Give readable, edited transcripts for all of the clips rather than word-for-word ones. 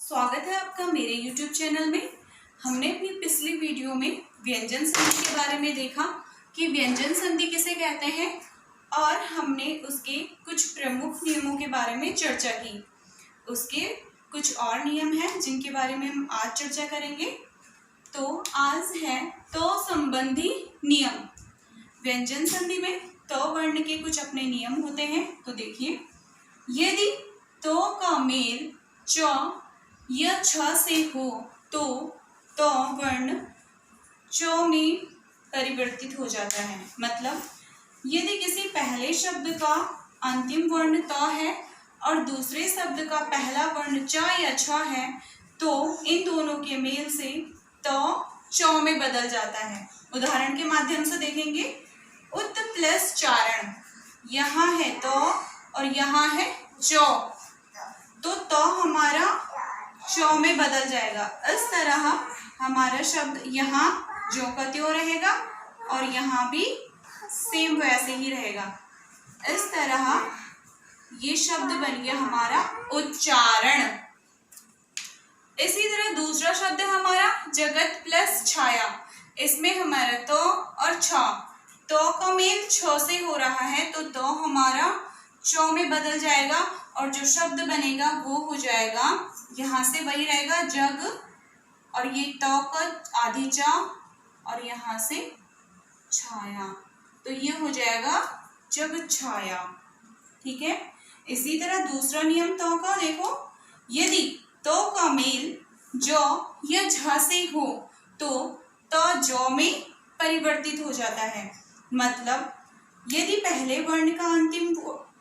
स्वागत है आपका मेरे YouTube चैनल में। हमने अपनी पिछली वीडियो में व्यंजन संधि के बारे में देखा कि व्यंजन संधि किसे कहते हैं और हमने उसके कुछ प्रमुख नियमों के बारे में चर्चा की। उसके कुछ और नियम हैं जिनके बारे में हम आज चर्चा करेंगे। तो आज है तो संबंधी नियम। व्यंजन संधि में तो वर्ण के कुछ अपने नियम होते हैं। तो देखिए, यदि तो का मेल च या छ से हो तो वर्ण चो में परिवर्तित हो जाता है। मतलब यदि किसी पहले शब्द का अंतिम वर्ण त है और दूसरे शब्द का पहला वर्ण च या छ है तो इन दोनों के मेल से त चौ में बदल जाता है। उदाहरण के माध्यम से देखेंगे। उत प्लस चारण, यहाँ है तो और यहाँ है चौ, तो हमारा चौ में बदल जाएगा। इस तरह हमारा शब्द यहाँ ज्यों का त्यों रहेगा और यहाँ भी सेम वैसे ही रहेगा। इस तरह ये शब्द बन गया हमारा उच्चारण। इसी तरह दूसरा शब्द है हमारा जगत प्लस छाया। इसमें हमारा तो और छ, तो का मेल छ से हो रहा है तो हमारा चौ में बदल जाएगा और जो शब्द बनेगा वो हो जाएगा, यहाँ से वही रहेगा जग और ये तो का आधी चा और यहाँ से छाया, तो ये हो जाएगा जग छाया। ठीक है। इसी तरह दूसरा नियम तो का देखो, यदि तो का मेल जो या झ से हो तो जो में परिवर्तित हो जाता है। मतलब यदि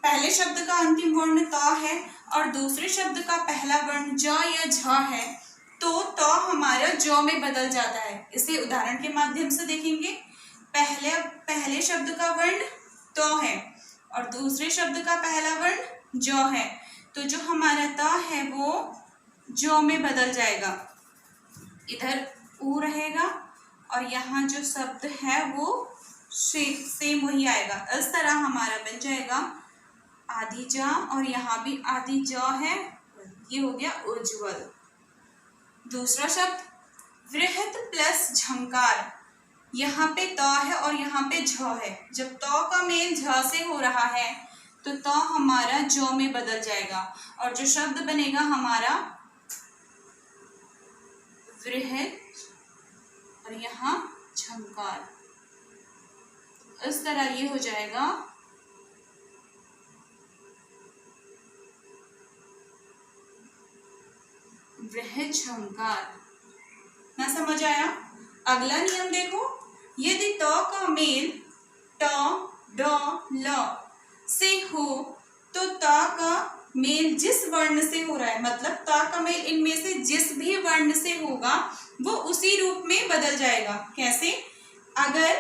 पहले शब्द का अंतिम वर्ण त है और दूसरे शब्द का पहला वर्ण ज या झ है तो हमारा ज में बदल जाता है। इसे उदाहरण के माध्यम से देखेंगे। पहले शब्द का वर्ण तो है और दूसरे शब्द का पहला वर्ण ज है तो जो हमारा त है वो ज में बदल जाएगा। इधर ऊ रहेगा और यहाँ जो शब्द है वो सेम वही आएगा। इस तरह हमारा बन जाएगा आधी जा और यहाँ भी आधी ज है, ये हो गया उज्ज्वल। दूसरा शब्द वृहत प्लस झंकार। यहाँ पे त है और यहाँ पे झ है। जब त का मेल झ से हो रहा है तो हमारा ज में बदल जाएगा और जो शब्द बनेगा हमारा वृहत और यहाँ झंकार। इस तरह ये हो जाएगा वृहत झंकार। ना समझ आया? अगला नियम देखो, यदि तो का मेल ट ड ल से हो तो का मेल जिस वर्ण से हो रहा है, मतलब ता का मेल इनमें से जिस भी वर्ण से होगा वो उसी रूप में बदल जाएगा। कैसे? अगर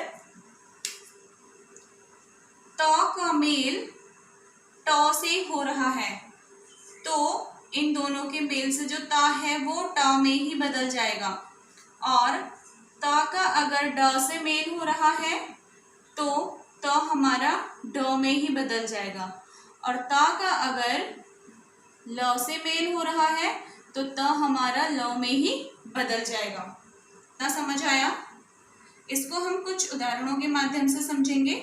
ता का मेल ट से हो रहा है तो इन दोनों के मेल से जो ता है वो ट में ही बदल जाएगा और ता का अगर ड से मेल हो रहा है तो हमारा ड में ही बदल जाएगा और ता का अगर ल से मेल हो रहा है तो हमारा ल में ही बदल जाएगा। ना समझ आया? इसको हम कुछ उदाहरणों के माध्यम से समझेंगे।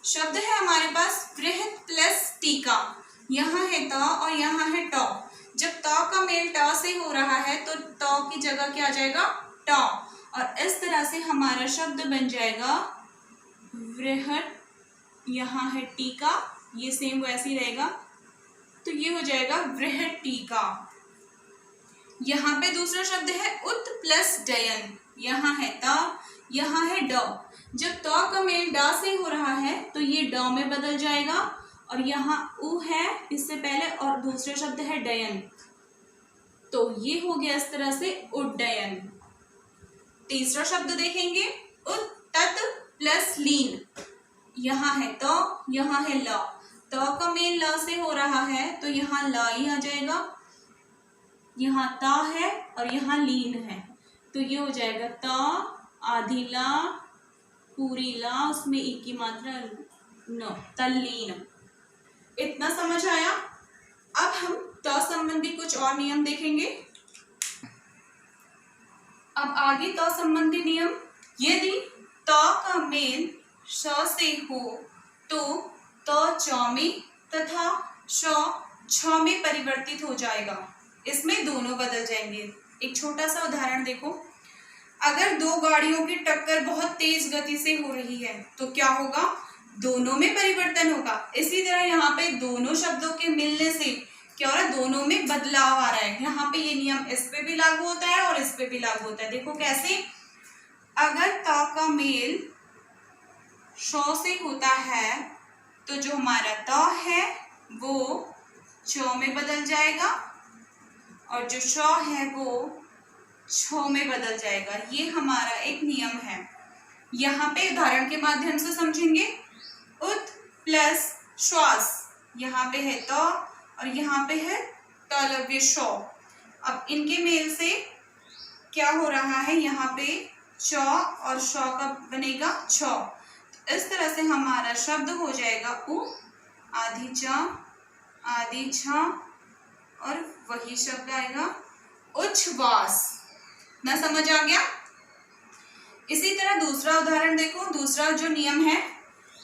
शब्द है हमारे पास वृहत प्लस टीका। यहाँ है त और यहाँ है ट। जब त का मेल ट से हो रहा है तो त की जगह क्या आ जाएगा? ट, और इस तरह से हमारा शब्द बन जाएगा वृहत। यहाँ है टीका, ये सेम वैसे ही रहेगा तो ये हो जाएगा वृहत टीका। यहाँ पे दूसरा शब्द है उत प्लस डयन। यहाँ है त, यहाँ है ड। जब त का मेल ड से हो रहा है तो ये ड में बदल जाएगा और यहाँ उ है इससे पहले और दूसरा शब्द है डयन, तो ये हो गया इस तरह से उड्डयन। तीसरा शब्द देखेंगे, उत्तत प्लस लीन। यहाँ है तो, यहाँ है ल। त का मेल ल से हो रहा है तो यहाँ ल ही आ जाएगा, यहाँ ता है और यहाँ लीन है तो ये हो जाएगा त आधी ला पूरी ला, उसमें ई की मात्रा न, तल्लीन। इतना समझ आया? अब हम त संबंधी कुछ और नियम देखेंगे। अब आगे त संबंधी नियम, यदि त का मेल श से हो तो त च में तथा श छ में परिवर्तित हो जाएगा। इसमें दोनों बदल जाएंगे। एक छोटा सा उदाहरण देखो, अगर दो गाड़ियों की टक्कर बहुत तेज गति से हो रही है तो क्या होगा, दोनों में परिवर्तन होगा। इसी तरह यहाँ पे दोनों शब्दों के मिलने से क्या हो रहा है, दोनों में बदलाव आ रहा है। यहाँ पे ये नियम इस पे भी लागू होता है और इस पे भी लागू होता है। देखो कैसे, अगर ता का मेल श से होता है तो जो हमारा ता है वो च में बदल जाएगा और जो श है वो छ में बदल जाएगा। ये हमारा एक नियम है। यहाँ पे उदाहरण के माध्यम से समझेंगे। उत प्लस श्वास, यहाँ पे है त और यहाँ पे है तालव्य श। अब इनके मेल से क्या हो रहा है, यहाँ पे च और श का बनेगा छ। तो इस तरह से हमारा शब्द हो जाएगा उ आधी च आधी छ और वही शब्द आएगा उच्छ्वास। ना समझ आ गया। इसी तरह दूसरा उदाहरण देखो। दूसरा जो नियम है,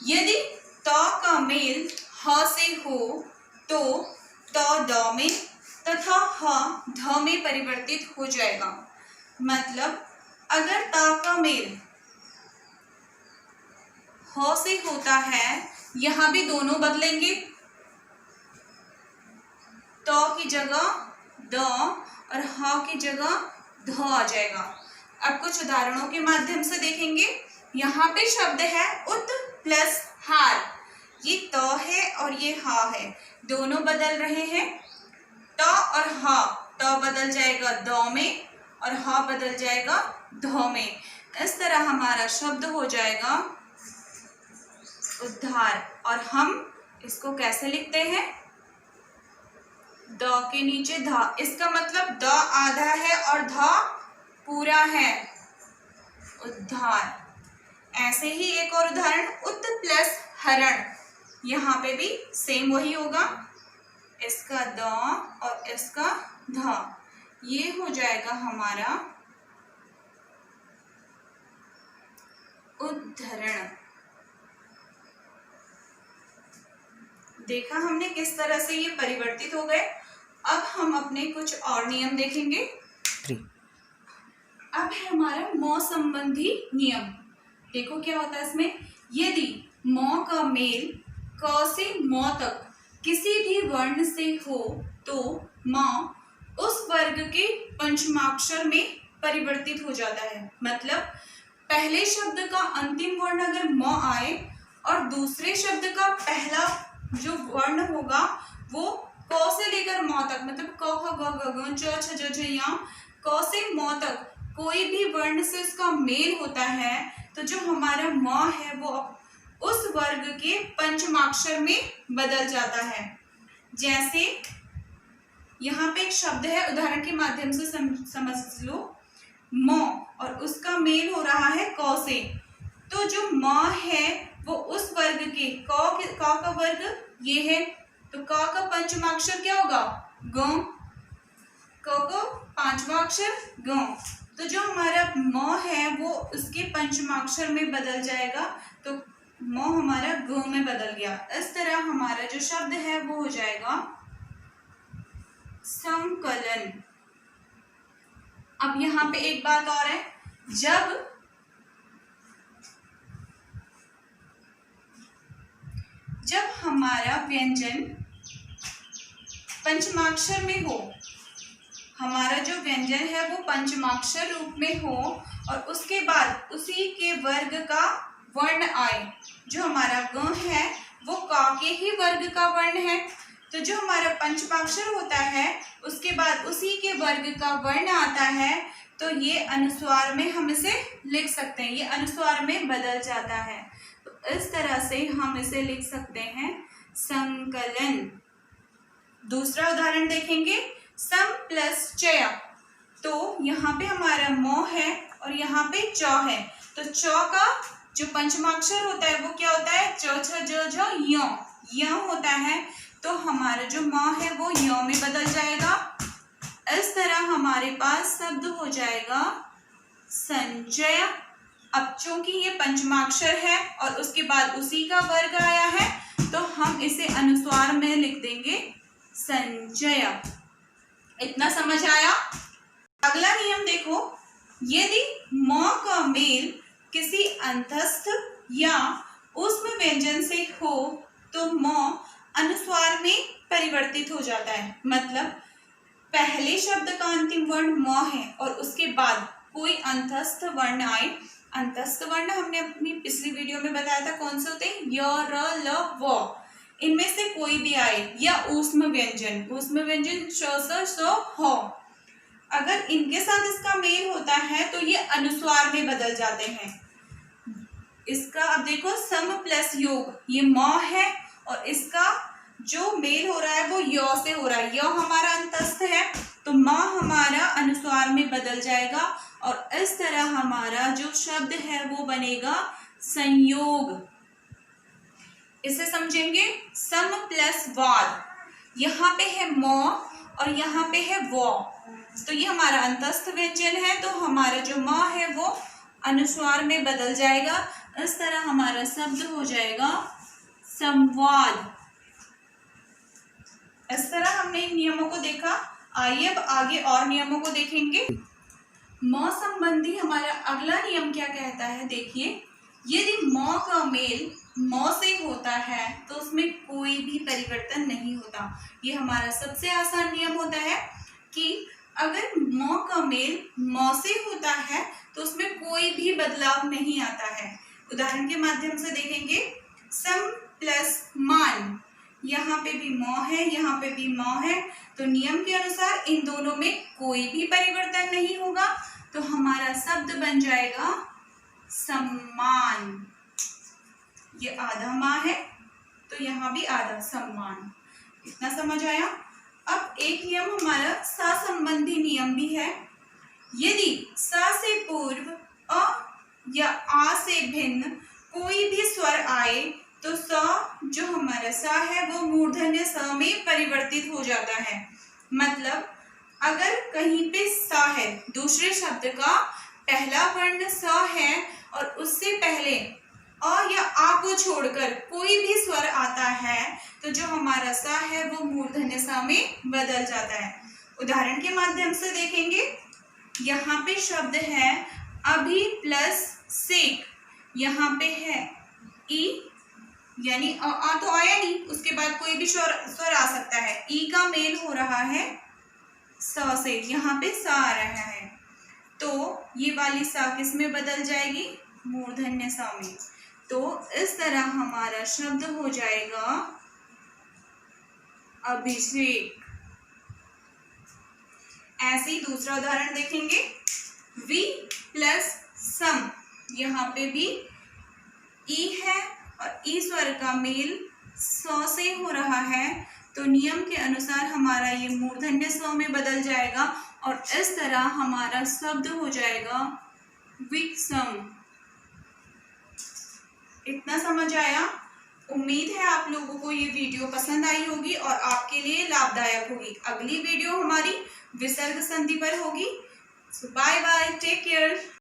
यदि त का मेल ह से हो तो त द में तथा ह ध में परिवर्तित हो जाएगा। मतलब अगर त का मेल ह से होता है, यहाँ भी दोनों बदलेंगे। त की जगह द और ह की जगह ध आ जाएगा। अब कुछ उदाहरणों के माध्यम से देखेंगे। यहाँ पे शब्द है उत प्लस हार, ये त है और ये ह है, दोनों बदल रहे हैं। त और ह, त बदल जाएगा द में और ह बदल जाएगा ध में। इस तरह हमारा शब्द हो जाएगा उद्धार। और हम इसको कैसे लिखते हैं, द के नीचे ध। इसका मतलब द आधा है और ध पूरा है, उद्धार। ऐसे ही एक और उदाहरण, उत प्लस हरण, यहाँ पे भी सेम वही होगा, इसका द और इसका ध। ये हो जाएगा हमारा उद्धरण। देखा हमने किस तरह से ये परिवर्तित हो गए। अब हम अपने कुछ और नियम देखेंगे। अब है हमारा म संबंधी नियम। देखो क्या होता है इसमें, यदि म का मेल क से म तक किसी भी वर्ण से हो तो म उस वर्ग के पंचमाक्षर में परिवर्तित हो जाता है। मतलब पहले शब्द का अंतिम वर्ण अगर म आए और दूसरे शब्द का पहला जो वर्ण होगा वो क से लेकर म तक, मतलब क ख ग घ घ च छ ज झ ञ, क से म तक कोई भी वर्ण से उसका मेल होता है तो जो हमारा म है वो उस वर्ग के पंचमाक्षर में बदल जाता है। जैसे यहाँ पे एक शब्द है, उदाहरण के माध्यम से समझ लो। म और उसका मेल हो रहा है क से, तो जो म है वो उस वर्ग के क का वर्ग ये है, तो क का पंचमाक्षर क्या होगा, ग। क को पांचवा अक्षर ग। तो जो हमारा म है वो उसके पंचमाक्षर में बदल जाएगा, तो म हमारा ग में बदल गया। इस तरह हमारा जो शब्द है वो हो जाएगा संकलन। अब यहाँ पे एक बात और है, जब हमारा व्यंजन पंचमाक्षर में हो, हमारा जो व्यंजन है वो पंचमाक्षर रूप में हो और उसके बाद उसी के वर्ग का वर्ण आए, जो हमारा ग है वो का के ही वर्ग का वर्ण है, तो जो हमारा पंचमाक्षर होता है उसके बाद उसी के वर्ग का वर्ण आता है, तो ये अनुस्वार में हम इसे लिख सकते हैं, ये अनुस्वार में बदल जाता है। तो इस तरह से हम इसे लिख सकते हैं संकलन। दूसरा उदाहरण देखेंगे, सम प्लस चय। तो यहाँ पे हमारा म है और यहाँ पे च है, तो च का जो पंचमाक्षर होता है वो क्या होता है, च छ ज झ य होता है। तो हमारा जो म है वो य में बदल जाएगा। इस तरह हमारे पास शब्द हो जाएगा संजय। अब चूंकि ये पंचमाक्षर है और उसके बाद उसी का वर्ग आया है तो हम इसे अनुस्वार में लिख देंगे संजय। इतना समझ आया। अगला नियम देखो, यदि म का मेल किसी अंतस्थ या ऊष्म व्यंजन से हो तो म अनुस्वार में परिवर्तित हो जाता है। मतलब पहले शब्द का अंतिम वर्ण म है और उसके बाद कोई अंतस्थ वर्ण आए। अंतस्थ वर्ण हमने अपनी पिछली वीडियो में बताया था कौन से होते हैं, य, र, ल, व। इनमें से कोई भी आए या ऊष्म व्यंजन श, स, स, ह, अगर इनके साथ इसका मेल होता है तो ये अनुस्वार में बदल जाते हैं। इसका अब देखो सम प्लस योग, ये म है और इसका जो मेल हो रहा है वो य से हो रहा है। य हमारा अंतस्थ है तो म हमारा अनुस्वार में बदल जाएगा और इस तरह हमारा जो शब्द है वो बनेगा संयोग। इसे समझेंगे, सम प्लस वाद। यहाँ पे है म और यहाँ पे है व, तो ये हमारा अंतस्थ व्यंजन है तो हमारा जो म है वो अनुस्वार में बदल जाएगा। इस तरह हमारा शब्द हो जाएगा संवाद। इस तरह हमने इन नियमों को देखा। आइए अब आगे और नियमों को देखेंगे। म संबंधी हमारा अगला नियम क्या कहता है, देखिए, यदि म का मेल म से होता है तो उसमें कोई भी परिवर्तन नहीं होता। ये हमारा सबसे आसान नियम होता है कि अगर म का मेल म से होता है तो उसमें कोई भी बदलाव नहीं आता है। उदाहरण के माध्यम से देखेंगे, सम प्लस मान, यहाँ पे भी म है, यहाँ पे भी म है, तो नियम के अनुसार इन दोनों में कोई भी परिवर्तन नहीं होगा तो हमारा शब्द बन जाएगा सम्मान। ये आधा माँ है तो यहाँ भी आधा सम्मान। इतना समझ आया। अब एक नियम हमारा सा संबंधी नियम भी है। यदि सा से पूर्व अ या आ से भिन्न कोई भी स्वर आए तो स जो हमारा सा है वो मूर्धन्य स में परिवर्तित हो जाता है। मतलब अगर कहीं पे सा है, दूसरे शब्द का पहला वर्ण स है और उससे पहले अ या आ को छोड़कर कोई भी स्वर आता है तो जो हमारा सा है वो मूर्धन्य सा में बदल जाता है। उदाहरण के माध्यम से देखेंगे, यहाँ पे शब्द है अभी प्लस सेक, यहाँ पे है ई, यानी आ तो आया नहीं, उसके बाद कोई भी स्वर आ सकता है। ई का मेल हो रहा है स से, यहाँ पे सा आ रहा है तो ये वाली सा किस में बदल जाएगी, मूर्धन्य सा में। तो इस तरह हमारा शब्द हो जाएगा अभिषेक। ऐसे ही दूसरा उदाहरण देखेंगे, वी प्लस सम, यहाँ पे भी ई है और ई स्वर का मेल स से हो रहा है तो नियम के अनुसार हमारा ये मूर्धन्य स में बदल जाएगा और इस तरह हमारा शब्द हो जाएगा विषम। इतना समझ आया। उम्मीद है आप लोगों को ये वीडियो पसंद आई होगी और आपके लिए लाभदायक होगी। अगली वीडियो हमारी विसर्ग संधि पर होगी। सो बाय बाय, टेक केयर।